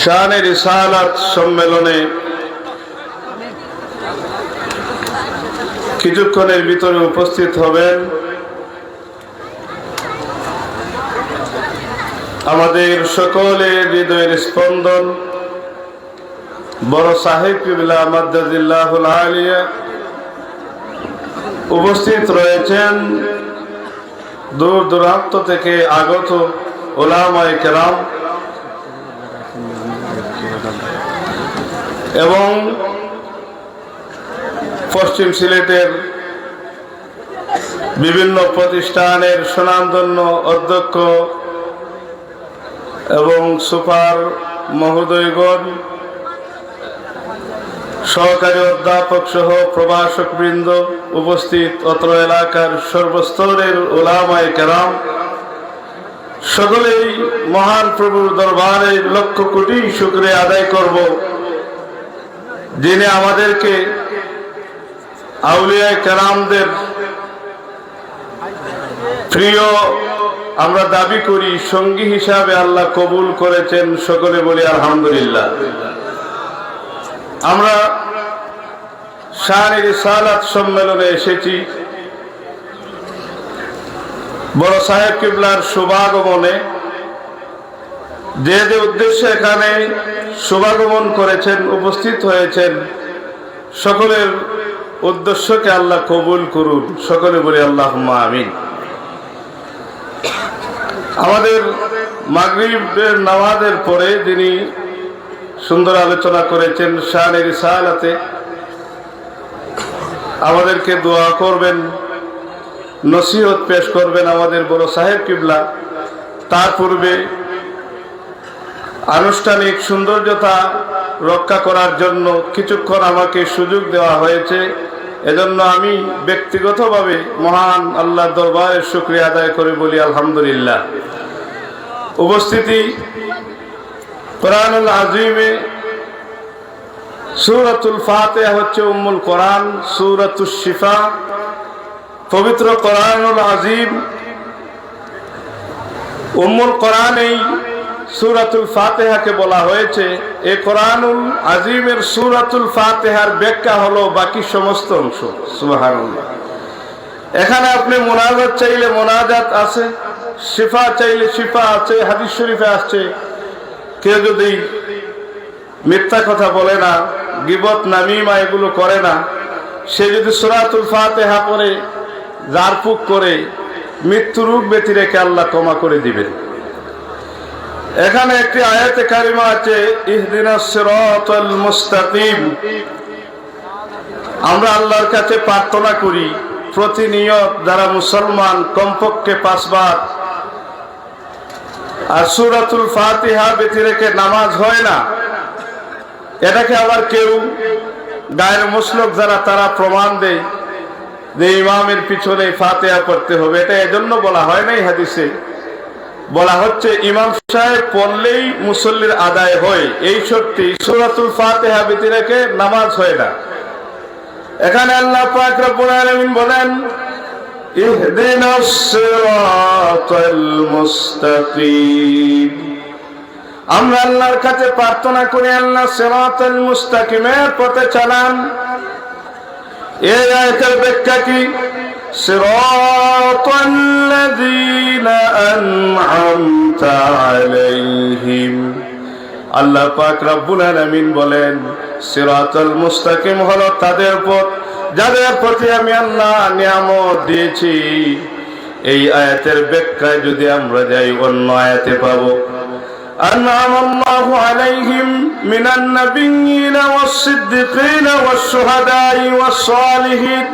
শানে রিসালাত সম্মেলনে কিছুক্ষণের ভিতরে উপস্থিত হবেন আমাদের সকলের হৃদয়ের স্পন্দন বড় সাহেব কিবলা মাদ্দাজিল্লাহুল আলিয়া। উপস্থিত রয়েছেন দূর দূরান্ত থেকে আগত উলামায়ে কেরাম এবং পশ্চিম সিলেটের বিভিন্ন প্রতিষ্ঠানের সুনামধন্য অধ্যক্ষ এবং সুপার মহোদয়গণ, সহকারী অধ্যাপক সহ প্রভাষক বৃন্দ, উপস্থিত অত্র এলাকার সর্বস্তরের উলামায়ে কেরাম, সকলেই মহান প্রভুর দরবারে লক্ষ কোটি শুকরিয়া আদায় করব, যিনি আমাদেরকে আউলিয়ায়ে কেরামদের প্রিয় আমরা দাবি করি সঙ্গী হিসাবে আল্লাহ কবুল করেছেন। সকলে বলি আলহামদুলিল্লাহ। আমরা শানে রিসালাত সম্মেলনে এসেছি বড় সাহেব কিবলার শুভাগমনে। যে যে উদ্দেশ্যে এখানে শুভাগমন করেছেন, উপস্থিত হয়েছেন, সকলের উদ্দেশ্যকে আল্লাহ কবুল করুন। সকলে বলি আল্লাহুম্মা আমিন। আমাদের মাগরিবের নামাজের পরে যিনি সুন্দর আলোচনা করেছেন শানে রিসালাতে, আমাদেরকে দোয়া করবেন, নসিহত পেশ করবেন আমাদের বড় সাহেব কিবলা। তার পূর্বে আনুষ্ঠানিক সৌন্দর্যতা রক্ষা করার জন্য কিছুক্ষণ আমাকে সুযোগ দেওয়া হয়েছে। এজন্য আমি ব্যক্তিগতভাবে মহান আল্লাহর দরবারে শুকরিয়া আদায় করে বলি আলহামদুলিল্লাহ। উপস্থিতি কোরআনুল আযীমে সূরাতুল ফাতিহা হচ্ছে উম্মুল কোরআন, সূরাতুশ শিফা। পবিত্র কোরআনুল আযীম উম্মুল কোরআন, এই সূরাতুল ফাতিহাকে বলা হয়েছে। এই কোরআনুল আযীমের সূরাতুল ফাতিহার ব্যাখ্যা হলো বাকি সমস্ত অংশ। সুবহানাল্লাহ। এখানে আপনি মুনাজাত চাইলে মুনাজাত আছে, শিফা চাইলে শিফা আছে, হাদিস শরীফে আসছে। কেউ যদি মিথ্যা কথা বলে না, গীবত নামিমা এগুলো করে না, সে যদি সূরাতুল ফাতিহা পড়ে জারফুক করে মৃত্যু রোগ ব্যতি রেখে আল্লাহ ক্ষমা করে দিবেন। এখানে একটি আয়াতে কারিমা আছে, ইহদিনাস সিরাতাল মুস্তাকিম। আমরা আল্লাহর কাছে প্রার্থনা করি প্রতিনিয়ত যারা মুসলমান কমপক্ষে 5 বার। আর সূরাতুল ফাতিহা ব্যতি রেখে নামাজ হয় না, এটাকে আবার কেউ গায়ের মুসলক যারা তারা প্রমাণ দেয় যে ইমামের পিছনে ফাতিহা পড়তে হবে। এটা এজন্য বলা হয় নাই হাদিসে, বলা হচ্ছে ইমাম সাহেব পড়লেই মুসল্লির আদায় হয়। এই সত্যি সূরাতুল ফাতিহা ব্যতি রেখে নামাজ হয় না। এখানে আল্লাহ পাক রব্বুল আলামিন বলেন, ইহদিনাস সিরাতাল মুস্তাকিম। আমরা আল্লাহর কাছে প্রার্থনা করি আল্লাহ সিরাতাল মুস্তাকিমের পথে চালান। এই আয়াতের ব্যাখ্যা কি? সিরাতাল্লাযীনা আন'আমতা আলাইহিম। আল্লাহ পাক রব্বুল আলামিন বলেন সিরাতাল মুস্তাকিম হলো তাদের পথ যাদের প্রতি আমি আল্লাহ নিয়ামত দিয়েছি। এই আয়াতের ব্যাখ্যায় যদি আমরা যাই, অন্য আয়াতে পাবো আন'আমাল্লাহু আলাইহিম মিনান নাবিয়্যিনা ওয়াস-সিদ্দিকিনা ওয়াস-শুহাদাই ওয়াস-সালিহিন।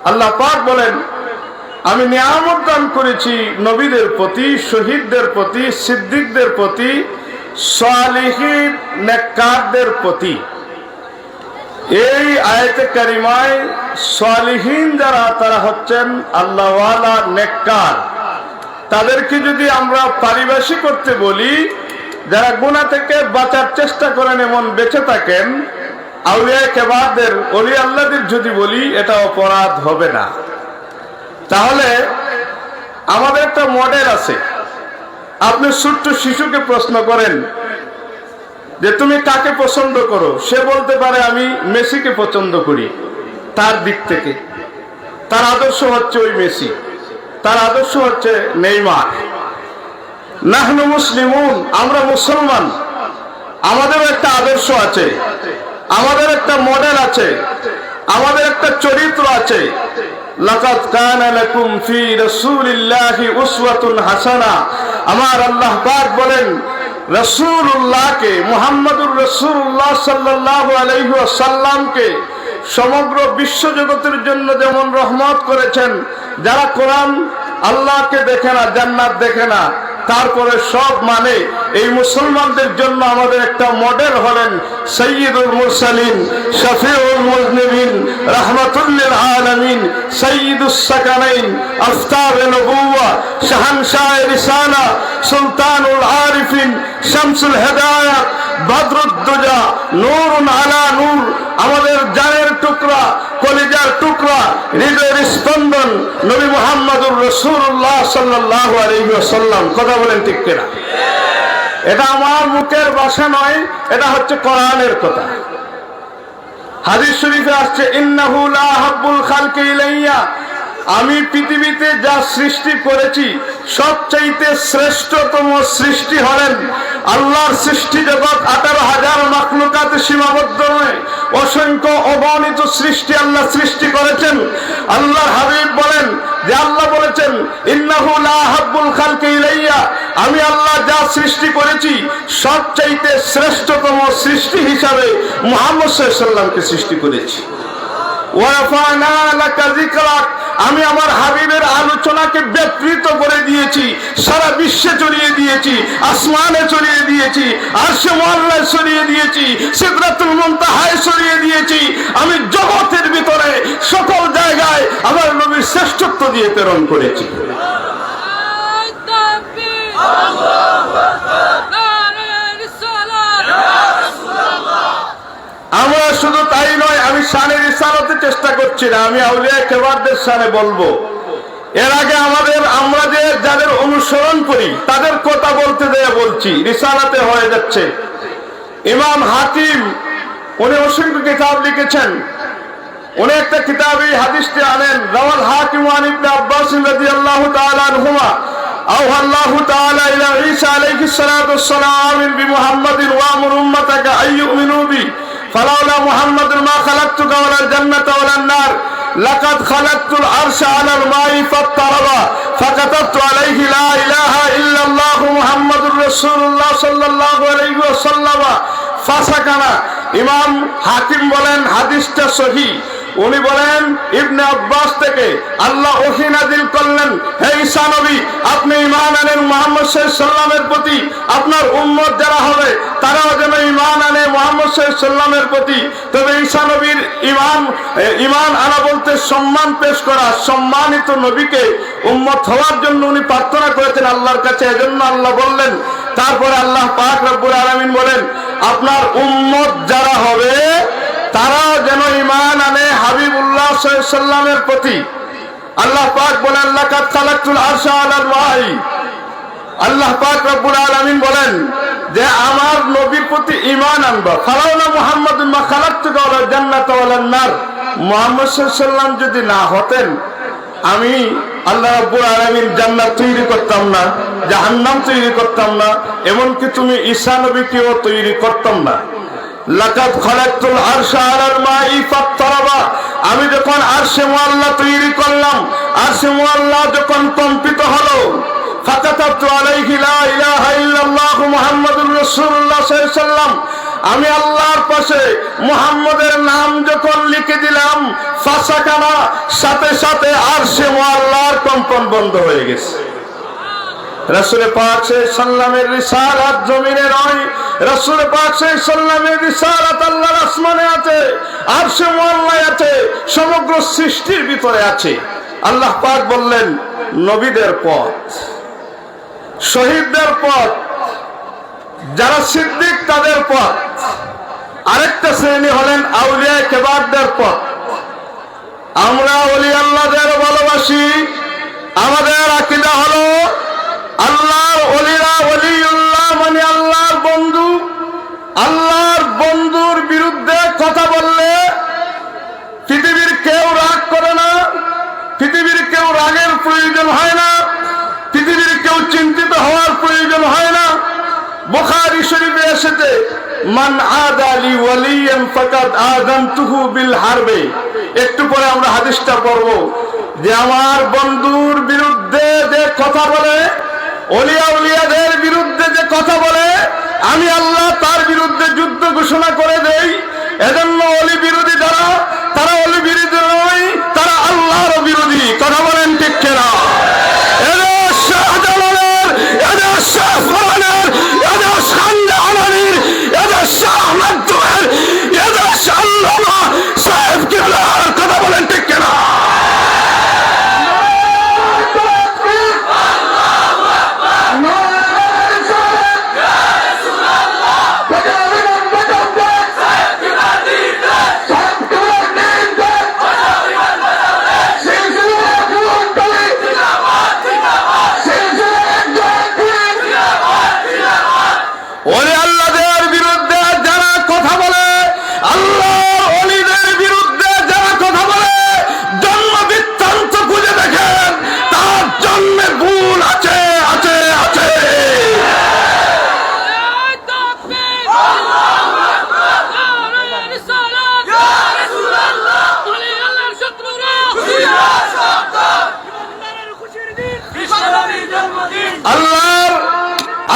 আল্লাহ পাক বলেন আমি নিয়ামত দান করেছি নবীদের প্রতি, শহীদদের প্রতি, সিদ্দিকদের প্রতি, সালিহিন নেককারদের প্রতি। এই আয়াতে কারিমায় সালিহিন যারা তারা হচ্ছেন আল্লাহওয়ালা নেককার। তাদেরকে যদি আমরা পারিভাষিক করতে বলি, যারা গুনাহ থেকে বাঁচার চেষ্টা করেন এমন বেঁচে থাকেন, আউলিয়া কেবারদের, ওলি আল্লাহদের যদি বলি এটা অপরাধ হবে না। তাহলে আমাদের একটা মডেল আছে, আপনি ছোট্ট শিশুকে প্রশ্ন করেন যে তুমি কাকে পছন্দ করো, সে বলতে পারে আমি মেসিকে পছন্দ করি। তার দিক থেকে তার আদর্শ হচ্ছে ওই মেসি, তার আদর্শ হচ্ছে নেইমার। নাহনু মুসলিমুন, আমরা মুসলমান, আমাদের একটা আদর্শ আছে, আমাদের একটা মডেল আছে, আমাদের একটা চরিত্র আছে। লাকাদ কানা লাকুম ফি রাসূলিল্লাহি উসওয়াতুন হাসানা। আমার আল্লাহ পাক বলেন রাসূলুল্লাহকে, মুহাম্মদুর রাসূলুল্লাহ সাল্লাল্লাহু আলাইহি ওয়াসাল্লামকে সমগ্র বিশ্বজগতের জন্য যেমন রহমত করেছেন, যারা কোরআন আল্লাহকে দেখে না, জান্নাত দেখে না, তারপরে সব মানে এই মুসলমানদের জন্য আমাদের একটা মডেল হলেন সাইয়্যিদুল মুরসালিন, শফিউল মুজনিবিন, রাহমাতুল লিল আলামিন, সাইয়্যিদুস সাকানাইন, আফতাবে নবুওয়া, শাহানশাহে রিসালা, সুলতানুল আরিফিন, শামসুল হেদায়াত, বদরুদ্দুজা, নূরুন আলা নূর, আমাদের জানের টুকরা, কলিজার টুকরা, হৃদয়ের স্পন্দন নবী মুহাম্মদুর রাসূলুল্লাহ সাল্লাল্লাহু আলাইহি ওয়াসাল্লাম। কথা বলেন ঠিক কিনা? এটা আমার মুখের ভাষা নয়, এটা হচ্ছে কোরআনের কথা। হাদিস শরীফে আসছে ইন্নাহু লা হাব্বুল খালকি ইলাইয়া, আমি পৃথিবীতে যা সৃষ্টি করেছি সবচাইতে শ্রেষ্ঠতম সৃষ্টি হলেন আল্লাহর সৃষ্টি জগৎ। 18,000 মাখলুকাতে সীমাবদ্ধ নয়, অসংখ্য অগণিত সৃষ্টি আল্লাহ সৃষ্টি করেছেন। আল্লাহর হাবিব বলেন যে আল্লাহ বলেছেন ইন্নাহু লা হাব্বুল খালকি ইলাইয়া, আমি আল্লাহ যা সৃষ্টি করেছি সবচাইতে শ্রেষ্ঠতম সৃষ্টি হিসাবে মুহাম্মদ সাল্লাল্লাহু আলাইহি ওয়াসাল্লামকে সৃষ্টি করেছি। ওয়ারাফানা লাকা যিকরাক, আমি আমার হাবিবের আলোচনাকে বিস্তৃত করে দিয়েছি, সারা বিশ্বে ছড়িয়ে দিয়েছি, আসমানে ছড়িয়ে দিয়েছি, আরশে মুআল্লায় ছড়িয়ে দিয়েছি, সিদরাতুল মুনতাহায় ছড়িয়ে দিয়েছি। আমি জগতের ভিতরে সকল জায়গায় আমার নবীর শ্রেষ্ঠত্ব দিয়ে প্রেরণ করেছি। আমরা শুধু তাই নয়, আমি শানের রিসালাতে চেষ্টা করছি না, আমি আউলিয়া কেরামদের শানে বলবো। এর আগে আমরা যে যাদের অনুসরণ করি তাদের কথা বলতে দেয়া বলছি, রিসালাতে হয়ে যাচ্ছে। ইমাম হাকিম উনি অসংখ্য কিতাব লিখেছেন, উনি একটা কিতাবে হাদিসটি আনেন, রাওয়াল হাকিম আন ইবনে আব্বাস রাদিয়াল্লাহু তাআলা আনহুমা আওহা আল্লাহু তাআলা ইলা ঈসা আলাইহিস সালাতু ওয়াস সালাম বিমুহাম্মাদিন ওয়া আমর উম্মাতাকা আইয়ুমিনু বি ফালাউলা মুহাম্মাদুন মা খালাকতুকা ওয়ালাল জান্নাতা ওয়ালান নার লাকাদ খালাকতুল আরশা আলাল মাই ফাত্তারাবা ফাকাতাবতু আলাইহি লা ইলাহা ইল্লাল্লাহু মুহাম্মাদুর রাসূলুল্লাহ সাল্লাল্লাহু আলাইহি ওয়াসাল্লাম ফাসাকানা। ইমাম হাকিম বলেন হাদিসটা সহিহ। উনি বলেন ইবনে আব্বাস থেকে আল্লাহ ওহী নাযিল করলেন, হে ঈসা নবী আপনি ঈমান আনেন মুহাম্মদ সাল্লাল্লাহু আলাইহি ওয়াসাল্লামের প্রতি, আপনার উম্মত যারা হবে তারাও যেন ঈমান আনে মুহাম্মদ সাল্লাল্লাহু আলাইহি ওয়াসাল্লামের প্রতি। তবে ঈসা নবীর ঈমান আনা বলতে সম্মান পেশ করা, সম্মানিত নবীকে উম্মত হওয়ার জন্য উনি প্রার্থনা করেছেন আল্লাহর কাছে, এজন্য আল্লাহ বললেন। তারপরে আল্লাহ পাক রব্বুল আলামিন বলেন আপনার উম্মত যারা হবে তারাও যেন ঈমান আনে হাবিবুল্লাহ সাল্লাল্লাহু আলাইহি ওয়াসাল্লামের প্রতি। আল্লাহ পাক বলেন লাকাদ খালাকতুল আরশা আলাল মাই, আল্লাহ পাক রব্বুল আলামিন বলেন যে আমার নবীর প্রতি ঈমান আনবা। ফালাউলা মুহাম্মাদুন মা খালাকতুকা ওয়ালাল জান্নাতা ওয়ালান নার, মুহাম্মদ সাল্লাল্লাহু আলাইহি ওয়াসাল্লাম যদি না হতেন আমি আল্লাহ রাব্বুল আলামিন জান্নাত তৈরি করতাম না, জাহান্নাম তৈরি করতাম না, এমনকি তুমি ঈসা নবীকেও তৈরি করতাম না। লাকাদ খালাকতুল আরশা আলাল মাই ফাত্তারাবা, আমি যখন আরশে মুআল্লা তৈরি করলাম, আরশে মুআল্লা যখন কম্পিত হলো, ফাকাতাবতু আলাইহি লা ইলাহা ইল্লাল্লাহু মুহাম্মাদুর রাসূলুল্লাহ সাল্লাল্লাহু আলাইহি ওয়াসাল্লাম, আমি আল্লাহর পাশে মুহাম্মদের নাম যখন লিখে দিলাম, ফাসাকানা, সাথে সাথে আরশে মুআল্লার কম্পন বন্ধ হয়ে গেছে। রাসূল পাক সাল্লাল্লাহু আলাইহি ওয়াসাল্লামের রিসালাত জমিনে নয়, রাসূল পাক সাল্লাল্লাহু আলাইহি ওয়াসাল্লামের রিসালাত আল্লাহর আসমানে আছে, আরশে মুআল্লায় আছে, সমগ্র সৃষ্টির ভিতরে আছে। আল্লাহ পাক বললেন নবীদের পথ, শহীদদের পথ, যারা সিদ্দিক তাদের পথ, আরেকটা শ্রেণী হলেন আউলিয়া কেরামদের পথ। আমরা ওলি আল্লাহদের ভালোবাসি, আমাদের আকীদা হলো আল্লাহর ওলিরা মান আদালি ওয়ালিয়ান ফাকাদ আযানতুহু বিল হারবে। একটু পরে আমরা হাদিসটা পড়ব যে আমার বন্ধুর বিরুদ্ধে যে কথা বলে, ওলিয়া উলিয়াদের বিরুদ্ধে যে কথা বলে, আমি আল্লাহ তার বিরুদ্ধে যুদ্ধ ঘোষণা করে দেই। এজন্য অলি বিরোধী যারা, তারা অলি বিরোধী নয়, তারা আল্লাহর বিরোধী। কথা বলেন ঠিক কিনা? এদের শাহজালালের, এদের শাহ ফরানের, এদের শাহজাহানের, এদের শাহ মাকদুমের, এদের শাহ আল্লামা সাহেব কিবলার। কথা বলেন ঠিক কিনা?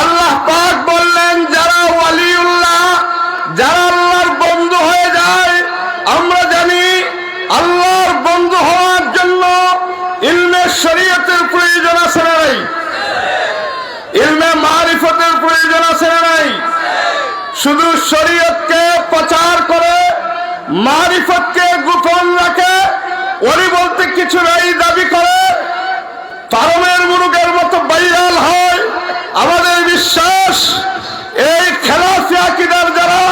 আল্লাহ পাক বললেন যারা ওয়ালিউল্লাহ, যারা আল্লাহর বন্ধু হয়ে যায়, আমরা জানি আল্লাহর বন্ধু হওয়ার জন্য ইলমে শরীয়তের প্রয়োজন আছে না নাই? ইলমে মারিফতের প্রয়োজন আছে না নাই? শুধু শরীয়তকে প্রচার করে মারিফতকে গোপন রাখে, ওলি বলতে কিছু নাই দাবি করে, তারমের মুরুগের মতো বাইরাল হয়। আমাদের বিশ্বাস এই খেলাফি আকীদার যারা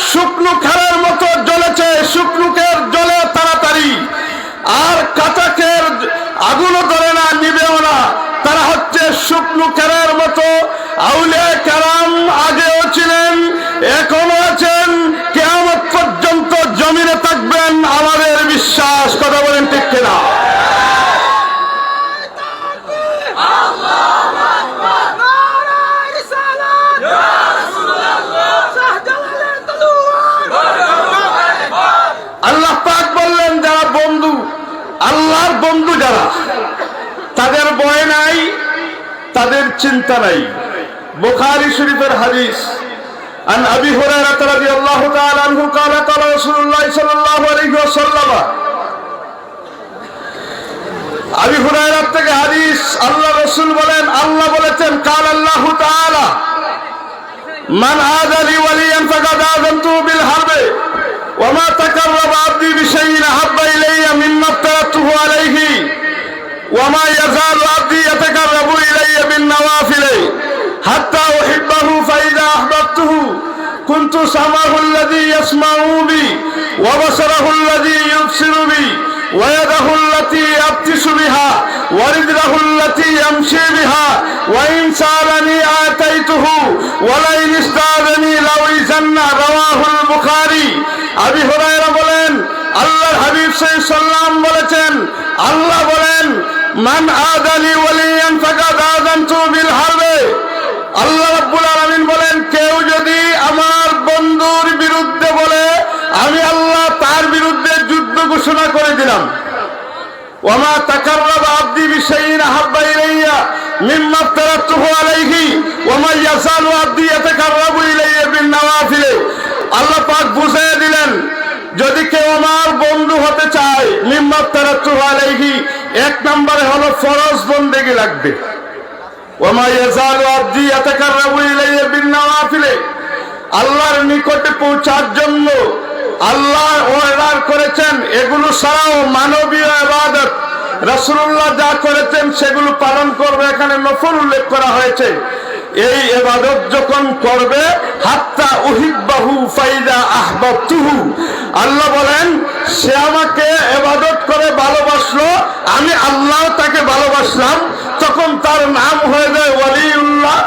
শুকনো খেলের মতো জ্বলেছে, শুকনুকের জ্বলে তাড়াতাড়ি, আর কাটাকের আগুনও ধরে না, নিবেও না, তারা হচ্ছে শুকনো খেলের মতো। আউলিয়া কেরাম আগেও ছিলেন, এখনো আছেন, কিয়ামত পর্যন্ত জমিনে থাকবেন, আমাদের বিশ্বাস। কথা বলেন ঠিক কিনা? আল্লাহ পাক বললেন যারা বন্ধু, আল্লাহর বন্ধু যারা, তাদের ভয় নাই, তাদের চিন্তা নাই। বুখারী শরীফের হাদিস, আন আবি হুরায়রা রাদিয়াল্লাহু তাআলা আনহু قال قال رسول الله صلى الله عليه وسلم। আবি হুরায়রা থেকে হাদিস, আল্লাহ রাসূল বলেন, আল্লাহ বলেছেন قال الله تعالى من عادى لي وليا فقد آذنته بالحرب وما تقرب عبدي بشيء أحب إلي مما افترضته عليه وما يزال عبدي يتقرب إلي بالنوافل حتى أحبه فإذا أحببته كنت سمعه الذي يسمع بي وبصره الذي يبصر بي ويده التي يبطش بها ورجله التي يمشي بها وإن سألني آتيته ولئن استعاذني لأعيذن। رواه البخاري। আবি হুরায়রা বলেন, আল্লাহর হাবিব সাল্লাল্লাহু আলাইহি ওয়াসাল্লাম বলেছেন, আল্লাহ বলেন, মান আদালি ওয়ালিয়ান ফাকাদ আযানতু বিল হারবে। আল্লাহ রাব্বুল আলামিন বলেন, কেউ যদি আমার বন্ধুর বিরুদ্ধে বলে, আমি আল্লাহ তার বিরুদ্ধে যুদ্ধ ঘোষণা করে দিলাম। ওয়ামা তাকাররাবা আবদি বিশাইইন আহাব্বা ইলাইয়া মিম্মা আফতারাতুহু আলাইহি ওয়ামা ইয়াসালু আবদি ইয়াতাকাররাবু ইলাইয়া বিন নওয়াফিল। আল্লাহ পাক বুঝিয়ে দিলেন, যদি কেউ আমার বন্ধু হতে চায়, মিম্মা আফতারাতুহু আলাইহি, এক নম্বরে হলো ফরজ বন্দেগী লাগবে। ওয়ামা ইয়াসালু আবদি ইয়াতাকাররাবু ইলাইয়া বিন নওয়াফিল, আল্লাহর নিকটে পৌঁছার জন্য আল্লাহ অর্ডার করেছেন, এগুলো ছাড়াও মানবীয় ইবাদত রাসূলুল্লাহ যা করেছেন সেগুলো পালন করবে। এখানে নফল উল্লেখ করা হয়েছে। এই ইবাদত যখন করবে, হাত্তা উহিব্বাহু ফাইদা আহবাবতুহু, আল্লাহ বলেন সে আমাকে ইবাদত করে ভালোবাসলো, আমি আল্লাহ তাকে ভালোবাসলাম, তখন তার নাম হয়ে যায় ওয়ালিউল্লাহ।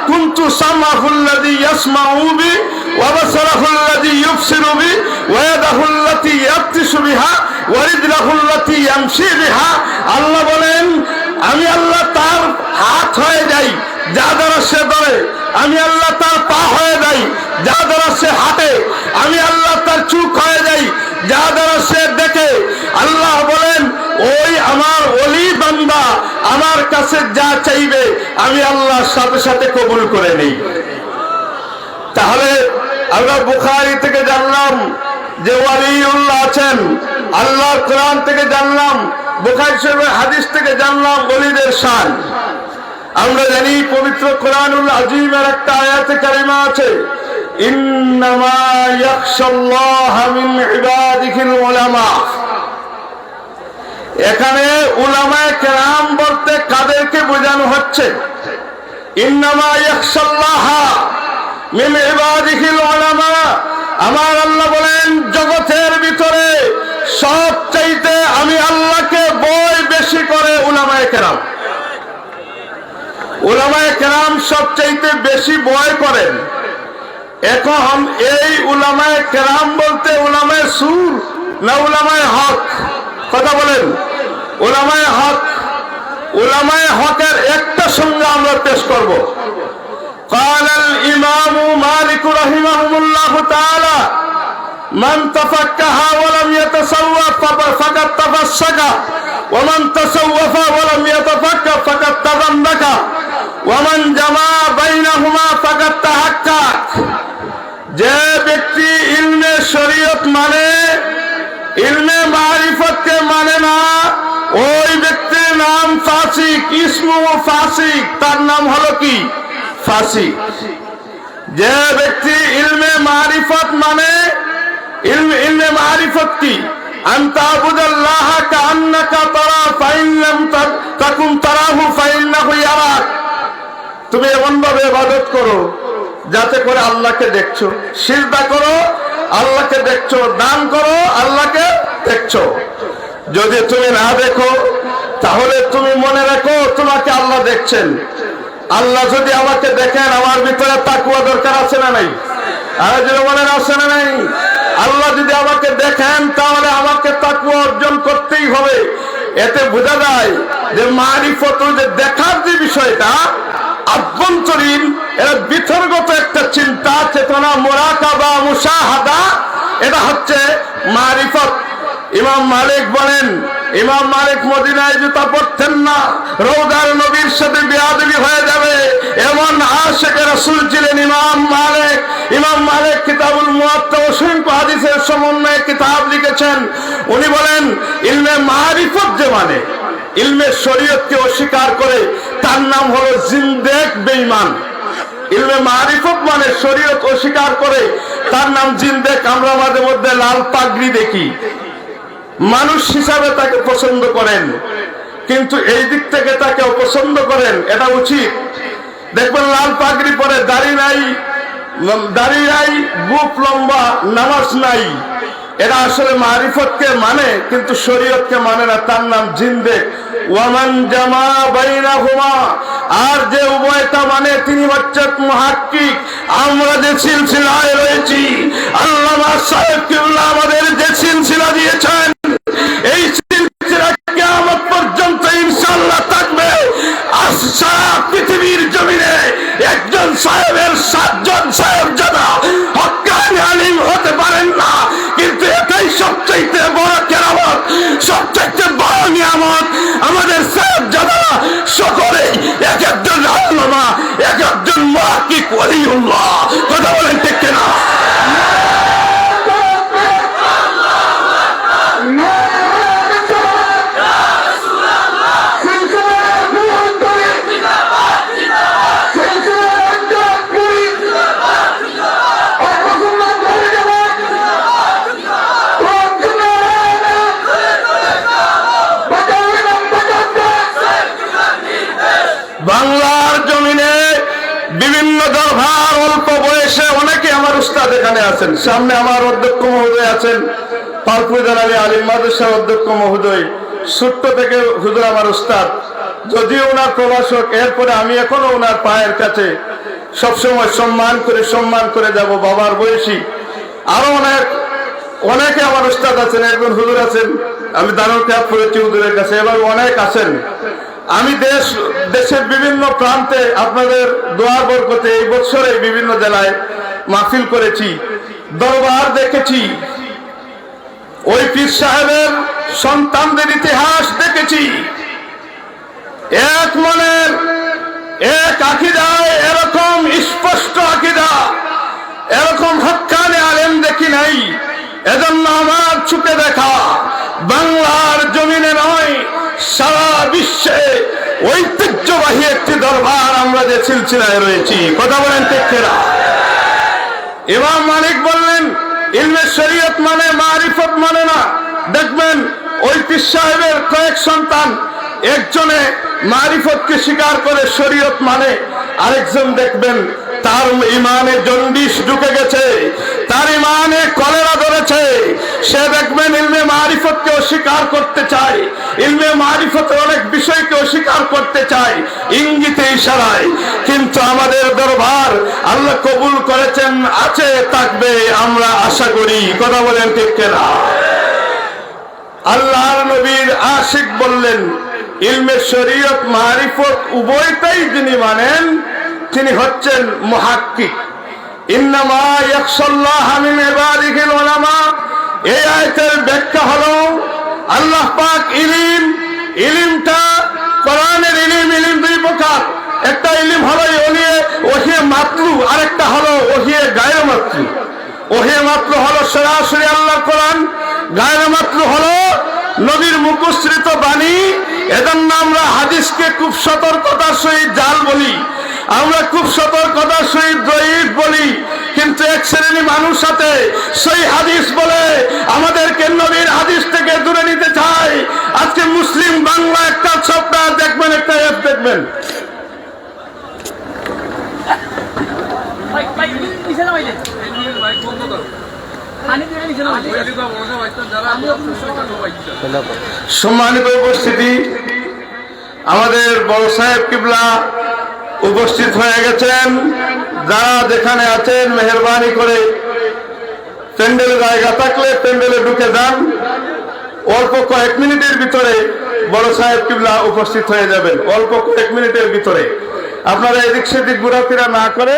কুনতু সামাহুল্লাযী ইয়াসমাউ বি ওয়া বাসারাহুল্লাযী ইউবসিরু বি ওয়া ইয়াদাহুল্লাতী ইয়াবতিশু বিহা ওয়া রিজলাহুল্লাতী ইয়ামশি বিহা। আল্লাহ বলেন আমি আল্লাহ তার হাত হয়ে যাই, যা দ্বারা সে ধরে, আমি আল্লাহ তার পা হয়ে যাই, যা দ্বারা সে হাঁটে আমি আল্লাহ তার চোখ হয়ে যাই, যা দ্বারা সে দেখে আল্লাহ বলেন ওই আমার ওলি বান্দা আমার কাছে যা চাইবে আমি আল্লাহর সাথে সাথে কবুল করে নেই। তাহলে আমরা বুখারী থেকে জানলাম যে ওয়ালিউল্লাহ আছেন, আল্লাহর কোরআন থেকে জানলাম, বুখারী শরীফের হাদিস থেকে জানলাম ওলিদের শান। আমরা জানি পবিত্র কোরআনুল আযীমের একটা আয়াতে কারিমা আছে, ইন্নামা ইয়াখশাল্লাহা মিন ইবাদিহিল উলামা। এখানে উলামায়ে কেরাম বলতে কাদেরকে বোঝানো হচ্ছে? ইন্নামা ইয়াখশাল্লাহা মিন ইবাদিহিল উলামা। আমার আল্লাহ বলেন জগতের ভিতরে সবচাইতে আমি আল্লাহকে ভয় বেশি করে উলামায়ে কেরাম। উলামায়ে কেরাম সবচাইতে বেশি ভয় করেন। এখন এই উলামায়ে কেরাম বলতে উলামায়ে সুর না উলামায়ে হক? কথা বলেন। উলামায়ে হক, উলামায়ে হকের একটা সংজ্ঞা আমরা পেশ করব। قال الإمام مالك رحمه الله تعالى من تفقه ولم يتصوف فقد تفسق ومن تصوف ولم يتفقه فقد تزندق ومن جمع بينهما فقد تحقق। যে ব্যক্তি ইলমে শরীয়ত মানে ইলমে মারিফতকে মানে না ওই ব্যক্তির নাম ফাসিক, ইসমু ফাসিক, তার নাম হলো কি? ফাসিক। যে ব্যক্তি ইলমে মারিফত মানে ইলমে মারিফত কি? আনতা আবুদাল্লাহ কাআন্নাকা তারা ফাইন লাম তাকুন তারাহু ফাইন্নাহু ইয়ারাক। তুমি এমন ভাবে ইবাদত করো যাতে করে আল্লাহকে দেখছো, সিজদা করো আল্লাহকে দেখছো, দান করো আল্লাহকে দেখছো। যদি তুমি না দেখো তাহলে তুমি মনে রাখো তোমাকে আল্লাহ দেখছেন। আল্লাহ যদি আমাকে দেখেন আমার ভিতরে তাকওয়া দরকার আছে না নাই? আর যদি বলেন আছে না নাই? আল্লাহ যদি আমাকে দেখেন তাহলে আমাকে তাকওয়া অর্জন করতেই হবে। এতে বোঝা যায় যে মারিফত, যে দেখার যে বিষয়টা আভ্যন্তরীণ, এর ভিতরগত একটা চিন্তা চেতনা, মুরাকাবা, মুশাহাদা, এটা হচ্ছে মারিফত। ইমাম মালিক বলেন, ইমাম মালিক মদিনায় জুতা পরতেন না, রওজার নবীর সাথে বেয়াদবি হয়ে যাবে এমন আশিক রাসূল ছিলেন ইমাম মালিক। ইমাম মালিক কিতাবুল মুওয়াত্তা অসংখ্য হাদিসের সমন্বয়ে কিতাব লিখেছেন। উনি বলেন ইলমে মারিফত যে মানে ইলমে শরীয়তকে অস্বীকার করে তার নাম হলো জিন্দেক, বেঈমান। ইলমে মারিফত মানে শরীয়ত অস্বীকার করে তার নাম জিন্দেক। আমরা মাঝে মধ্যে লাল পাগড়ি দেখি, মানুষ হিসাবে তাকে পছন্দ করেন, কিন্তু এই দিক থেকে তাকে অপছন্দ করেন, এটা উচিত। দেখবেন লাল পাগড়ি পরে, দাড়ি নাই, বুক লম্বা, নামাজ নাই, এরা আসলে মারিফতকে মানে কিন্তু শরীয়তকে মানে না, তার নাম জিন্দেক। ওয়ামান জামা বাইনাহুমা, আর যে উভয়টা মানে তিনি হচ্ছেন মুহাক্কিক। আমরা যে সিলসিলায় রয়েছি, আল্লামা সাহেব কিবলা আমাদের যে সিলসিলা দিয়েছেন, এই সিলসিলা কিয়ামত পর্যন্ত ইনশাআল্লাহ থাকবে। আশা পৃথিবীর জমিনে একজন সাহেবের 7 জন সাহেব জানা হক্কানি আলিম হতে পারেন না, কিন্তু এটাই সবচাইতে বড় কেরামত, সবচাইতে বড় নিয়ামত। আমাদের সাহেব জানা সকলেই এক একজন আল্লামা, এক একজন মুহাক্কিক ওলিউল্লাহ। কথা বলেন ঠিক কিনা? বাংলার জমিনে বিভিন্ন দরবার, অল্প বয়সে অনেকে আমার উস্তাদ এখানে আছেন। সামনে আমার অধ্যক্ষ মহোদয় আছেন, পালপুজার আলী আলিম মাদ্রাসার অধ্যক্ষ মহোদয়, ছোট্ট থেকে হুজুর আমার উস্তাদ, যদিও ওনার প্রভাষক। এরপরে আমি এখনো ওনার পায়ের কাছে সবসময় সম্মান করে যাব, বাবার বয়সী। আরো অনেকে আমার উস্তাদ আছেন, একজন হুজুর আছেন, আমি দারুল ত্যাগ করেছি হুজুরের কাছে, এবার অনেক আছেন। আমি দেশের বিভিন্ন প্রান্তে আপনাদের দোয়ার বরকতে এই বছরে বিভিন্ন জেলায় মাহফিল করেছি, দরবার দেখেছি, ওই পীর সাহেবের সন্তানদের ইতিহাস দেখেছি। এক মনের এক আকীদায় এরকম স্পষ্ট আকীদা, এরকম হক্কানে আলেম দেখি নাই। এজন্য আমার চোখে দেখা বাংলার জমিনে নয়, সারা বিশ্বে ঐতিহ্যবাহী একটি দরবার আমরা যে সিলসিলায় রয়েছি। কথা বলেন ঠিক কিনা? ইমাম মালিক বললেন ইলমে শরীয়ত মানে মারিফত মানে না। দেখবেন ওই পীর সাহেবের কয়েক সন্তান, একজনে মারিফতকে স্বীকার করে শরীয়ত মানে, আরেকজন দেখবেন তার ইমানে জন্ডিস ঢুকে গেছে, তার ইমানে কলেরা ধরেছে, সে দেখবেন ইলমে মারিফতকে অস্বীকার করতে চায়, ইলমে মারিফতের অনেক বিষয়কে অস্বীকার করতে চায় ইঙ্গিতে ইশারায়। কিন্তু আমাদের দরবার আল্লাহ কবুল করেছেন, আছে, থাকবে, আমরা আশা করি। কথা বলেন ঠিক কিনা? আল্লাহর নবীর আশিক বললেন ইলমে শরীয়ত মারিফত উভয়টাই যিনি মানেন তিনি হচ্ছেন মুহাক্কিক। ইন্নামা ইয়াখশাল্লাহ মিন ইবাদিহিল উলামা। এই আয়াতের ব্যাখ্যা হলো আল্লাহ পাক ইলমটা কোরআনের ইলম দুই প্রকার। একটা ইলম হলো ওহিয়ে মাতলু, আরেকটা হলো ওহিয়ে গায়রে মাতলু। ওহিয়ে মাতলু হলো সরাসরি আল্লাহর কোরআন, গায়রে মাতলু হলো নবীর মুখশ্রিত বাণী। এজন্য আমরা হাদিসকে খুব সতর্কতার সহিত জাল বলি, আমরা খুব সতর্কতার সহিত দঈফ বলি। কিন্তু এক শ্রেণী মানুষ আছে সেই হাদিস বলে আমাদেরকে নবীর হাদিস থেকে দূরে নিতে চায়। আজকে মুসলিম বাংলা একটা সপ্তাহ দেখবেন, একটা অ্যাপ দেখবেন, সম্মানিত উপস্থিতি, আমাদের বড় সাহেব কিবলা উপস্থিত হয়ে গেছেন। যারা যেখানে আছেন মেহেরবানি করে প্যান্ডেলে জায়গা থাকলে প্যান্ডেলে ঢুকে যান। অল্প কয়েক মিনিটের ভিতরে বড় সাহেব কিবলা উপস্থিত হয়ে যাবেন, অল্প কয়েক মিনিটের ভিতরে। আপনারা এদিক সেদিক ঘোরাফেরা না করে